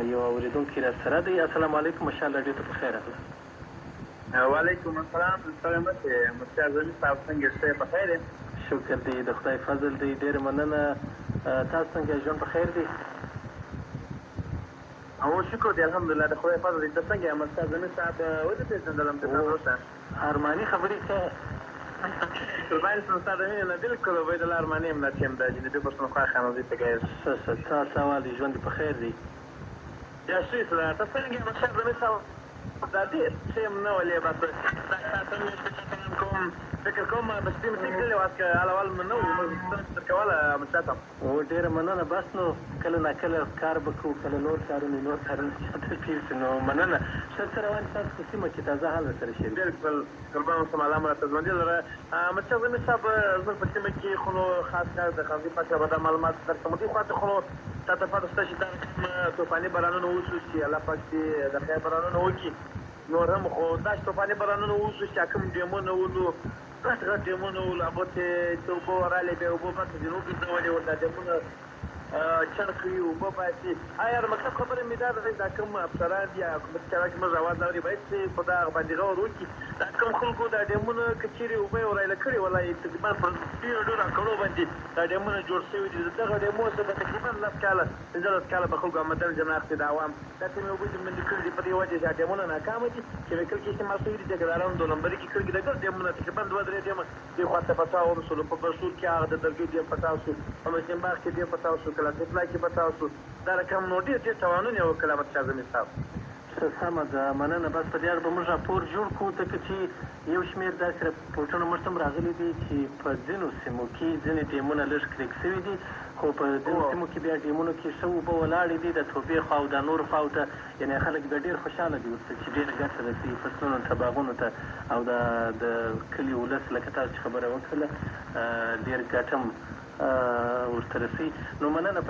یو اورېدونکی را سره دی. السلام علیکم، ماشاءالله ډېر په خیر راغله. وعلیکم السلام. ستړی مه شې مفتي اعظمي صاحب، څنګه یې؟ ښه په خیر یې؟ شکر دی، د خدای فضل دی، ډېره مننه. تاسو څنګه، ژوند په خیر دی؟ او شکر دی، الحمدلله، د خدای فضل دی. ته څنګه یې مفتي اعظمي صاحب؟ ولې پېژندلم ته تاسو اوسه ارماني خبرې ښه قربان شم ستا د مینې نه بلکل عبیدالله ارماني یم ناچې یم د جنوبي پښتونخوا خانوزۍ ته ګایز. څه سوال دی، ژوند په خیر دی؟ یا ښه سره ته څنګه یې مفتي اعظمي صاحب؟ دا ډېر ښه یم نه ولې بس کوم فکر کوم په شپې مې تېرېدلې وه که اول مې نه وو در کوله مفتي صاحب. ډېره مننه. بس نو کله ناکله کار به کوو، کله نور کارونه چاته پېښ شي. نو مننه. ښه څه روان ستاسو په سیمه کې تازه حال سره شریک؟ بلکل قربان اوسم، الله مو راته ژوندي لره. مفتي اعظمي صاحب، زموږ په سیمه کې خو نو خاص کار د خانزۍ پاک به دا معلومات درکړم. دې خوا ته خو نو تاته پته شته چې دا کوم طوفاني بارانونه وشو چې الله پاک دې د خیر بارانونه وکړي. نور هم خو دا چې طوفاني بارانونه وشو چې کوم ډیمونه ولو، غټ غټ ډیمونه ولو، هغو ته چې اوبه ورالې بیا اوبه پس جنوب ګرځولې ول، دا ډیمونه چڼ کوي، اوبه باسي. یا د مطلب خبره مې دا ده، دا کوم افسران دي یا کوم چاره کې موږ اواز اوري باید چې په دغه باندې غور وکړي. دا کوم خلکو دا ډیمونه که چېرې اوبه یې ورایله کړې ولی تقریبا پر ډېرو کړو باندې دا ډیمونه جوړ شوي دي. د دغه ډیمو څخه به تقریبا 10 کاله 15 کاله به خلکو آمدن جناح د عوام دا کومې اوبه دې منډې کړي دي په دې وجه چې دا ډیمونه ناکامه دي چې وکیل کې استعمال شوي دي. ټیکدارانو د لمبري کې کړي دي ډېر ډیمونه تقریبا 2-3 ډیمه دې خوا ته پتاو وشول. په برسور کې هغه د درګۍ ډیم پتاو شو، په مسلم باغ کې ډیم پتاو شو، کلاسیفلا کې پتاو شو. دا رقم نو ډېر تاوانونه یې وکړل مفتي اعظمي صاحب. سمه ده، مننه. بس په دې اړه به موږ راپور جوړ کړو، ځکه چې یو شمېر داسې راپورټونه موږ ته هم راغلي دي چې په ځینو سیمو کې ځینې ډیمونه لږ کریک شوي دي، خو په ځینو سیمو کې بیا ډیمونو کې ښه اوبه ولاړې دي، د توبې خوا او د نورو خواو ته. یعنې خلک بیا ډېر خوشحاله دي ورته چې ډېره ګټه رسوي فصلونو ته، باغونو ته، او د کلي ولس لکه تاسو چې خبره وکړله ډېر ګټه هم ورته رسوي. نو مننه.